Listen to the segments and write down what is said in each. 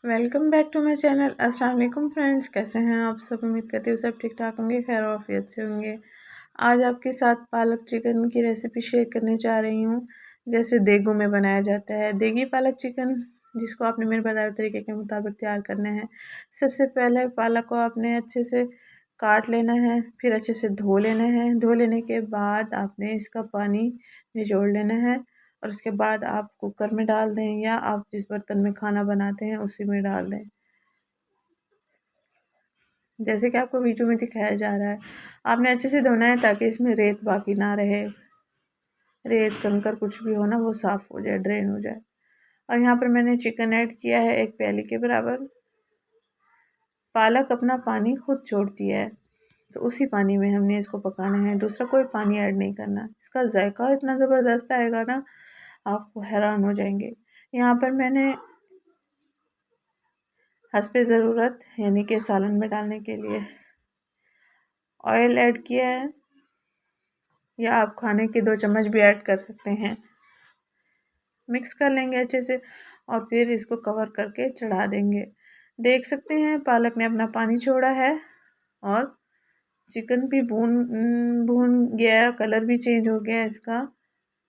Welcome back to my channel. अस्सलाम वालेकुम friends, कैसे हैं आप सब। उम्मीद करती हूँ सब ठीक ठाक होंगे, खैर आफियत से होंगे। आज आपके साथ पालक चिकन की रेसिपी शेयर करने जा रही हूँ, जैसे देगू में बनाया जाता है। देगी पालक चिकन, जिसको आपने मेरे बताए तरीके के मुताबिक तैयार करना है। सबसे पहले पालक को आपने अच्छे से काट लेना है, फिर अच्छे से धो लेना है। धो लेने के बाद आपने इसका पानी निचोड़ लेना है और उसके बाद आप कुकर में डाल दें या आप जिस बर्तन में खाना बनाते हैं उसी में डाल दें, जैसे कि आपको वीडियो में दिखाया जा रहा है। आपने अच्छे से धोना है ताकि इसमें रेत बाकी ना रहे, रेत कंकर कुछ भी हो ना वो साफ़ हो जाए, ड्रेन हो जाए। और यहाँ पर मैंने चिकन ऐड किया है 1 प्याली के बराबर। पालक अपना पानी खुद छोड़ती है, तो उसी पानी में हमने इसको पकाना है, दूसरा कोई पानी ऐड नहीं करना। इसका जायका इतना ज़बरदस्त आएगा ना, आपको हैरान हो जाएंगे। यहाँ पर मैंने हस्बे ज़रूरत यानी कि सालन में डालने के लिए ऑयल ऐड किया है, या आप खाने के 2 चम्मच भी ऐड कर सकते हैं। मिक्स कर लेंगे अच्छे से और फिर इसको कवर करके चढ़ा देंगे। देख सकते हैं पालक ने अपना पानी छोड़ा है और चिकन भी भून गया, कलर भी चेंज हो गया इसका।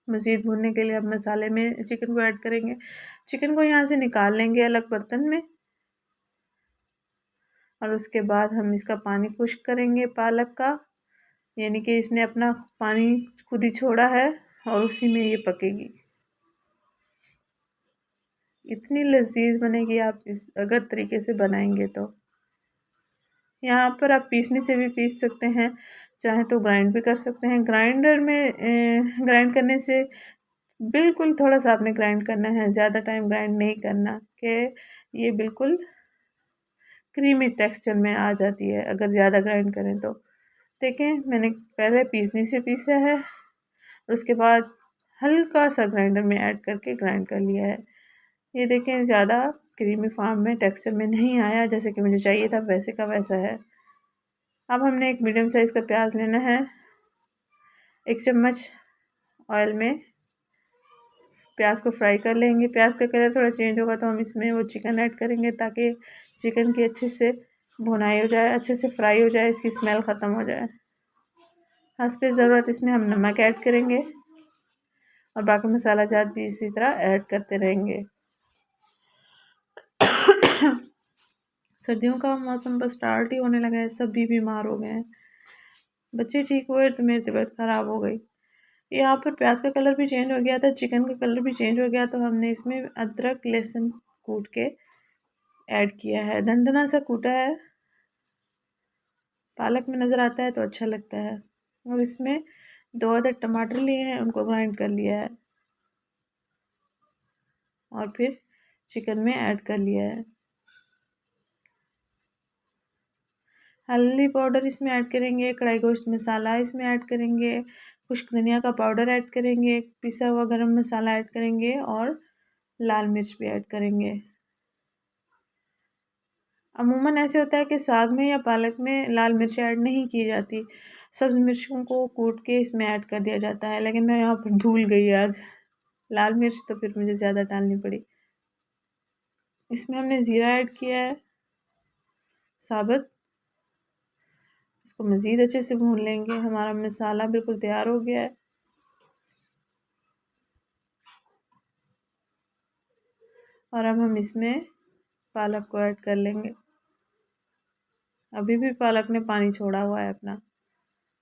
मज़ीद भूनने के लिए अब मसाले में चिकन को ऐड करेंगे। चिकन को यहाँ से निकाल लेंगे अलग बर्तन में और उसके बाद हम इसका पानी खुश्क करेंगे पालक का, यानी कि इसने अपना पानी खुद ही छोड़ा है और उसी में ये पकेगी। इतनी लजीज बनेगी आप इस अगर तरीके से बनाएंगे तो। यहाँ पर आप पीसने से भी पीस सकते हैं, चाहे तो ग्राइंड भी कर सकते हैं। ग्राइंडर में ग्राइंड करने से बिल्कुल थोड़ा सा आपने ग्राइंड करना है, ज़्यादा टाइम ग्राइंड नहीं करना कि ये बिल्कुल क्रीमी टेक्सचर में आ जाती है अगर ज़्यादा ग्राइंड करें तो। देखें मैंने पहले पीसनी से पीसा है और उसके बाद हल्का सा ग्राइंडर में ऐड करके ग्राइंड कर लिया है। ये देखें ज़्यादा क्रीमी फॉर्म में टेक्सचर में नहीं आया, जैसे कि मुझे चाहिए था वैसे का वैसा है। अब हमने एक मीडियम साइज़ का प्याज लेना है। 1 चम्मच ऑयल में प्याज को फ्राई कर लेंगे। प्याज का कलर थोड़ा चेंज होगा तो हम इसमें वो चिकन ऐड करेंगे ताकि चिकन की अच्छे से भुनाई हो जाए, अच्छे से फ्राई हो जाए, इसकी स्मेल ख़त्म हो जाए। हस्बे ज़रूरत इसमें हम नमक ऐड करेंगे और बाकी मसाला जात भी इसी तरह ऐड करते रहेंगे। सर्दियों का मौसम बस स्टार्ट ही होने लगा है, सभी बीमार हो गए हैं। बच्चे ठीक हुए तो मेरी तबीयत ख़राब हो गई। यहाँ पर प्याज का कलर भी चेंज हो गया था, चिकन का कलर भी चेंज हो गया, तो हमने इसमें अदरक लहसुन कूट के ऐड किया है। दंदना सा कूटा है, पालक में नज़र आता है तो अच्छा लगता है। और इसमें 2 अदद टमाटर लिए हैं, उनको ग्राइंड कर लिया है और फिर चिकन में ऐड कर लिया है। हल्दी पाउडर इसमें ऐड करेंगे, कढ़ाई गोश्त मसाला इसमें ऐड करेंगे, खुश्क धनिया का पाउडर ऐड करेंगे, पिसा हुआ गरम मसाला ऐड करेंगे और लाल मिर्च भी ऐड करेंगे। अमूमन ऐसे होता है कि साग में या पालक में लाल मिर्च ऐड नहीं की जाती, सब्ज़ मिर्चों को कूट के इसमें ऐड कर दिया जाता है, लेकिन मैं यहाँ पर भूल गई आज लाल मिर्च, तो फिर मुझे ज़्यादा डालनी पड़ी। इसमें हमने ज़ीरा ऐड किया है साबुत। इसको मज़ीद अच्छे से भून लेंगे। हमारा मसाला बिल्कुल तैयार हो गया है और अब हम इसमें पालक को ऐड कर लेंगे। अभी भी पालक ने पानी छोड़ा हुआ है अपना।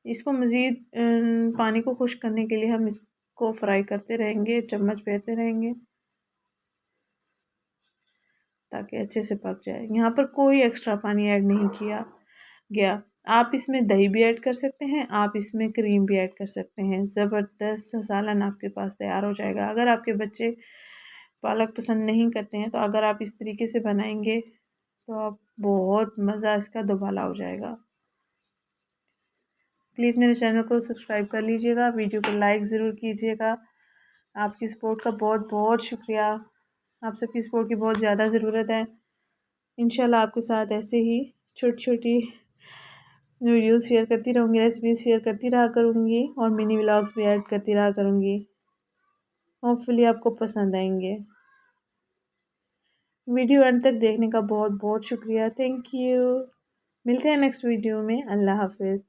इसको मज़ीद पानी को खुश्क करने के लिए हम इसको फ्राई करते रहेंगे, चम्मच फेरते रहेंगे ताकि अच्छे से पक जाए। यहाँ पर कोई एक्स्ट्रा पानी ऐड नहीं किया गया। आप इसमें दही भी ऐड कर सकते हैं, आप इसमें क्रीम भी ऐड कर सकते हैं। ज़बरदस्त सा सालन आपके पास तैयार हो जाएगा। अगर आपके बच्चे पालक पसंद नहीं करते हैं तो अगर आप इस तरीके से बनाएंगे तो आप बहुत मज़ा इसका दुबाला हो जाएगा। प्लीज़ मेरे चैनल को सब्सक्राइब कर लीजिएगा, वीडियो को लाइक ज़रूर कीजिएगा। आपकी सपोर्ट का बहुत बहुत शुक्रिया। आप सबकी सपोर्ट की बहुत ज़्यादा ज़रूरत है। इंशाल्लाह आपके साथ ऐसे ही छोटी छोटी वीडियोस शेयर करती रहूँगी, रेसिपीज शेयर करती रहा करूँगी और मिनी व्लॉग्स भी ऐड करती रहा करूँगी। होपफुली आपको पसंद आएंगे। वीडियो अंत तक देखने का बहुत बहुत शुक्रिया। Thank you. मिलते हैं नेक्स्ट वीडियो में। अल्लाह हाफिज़।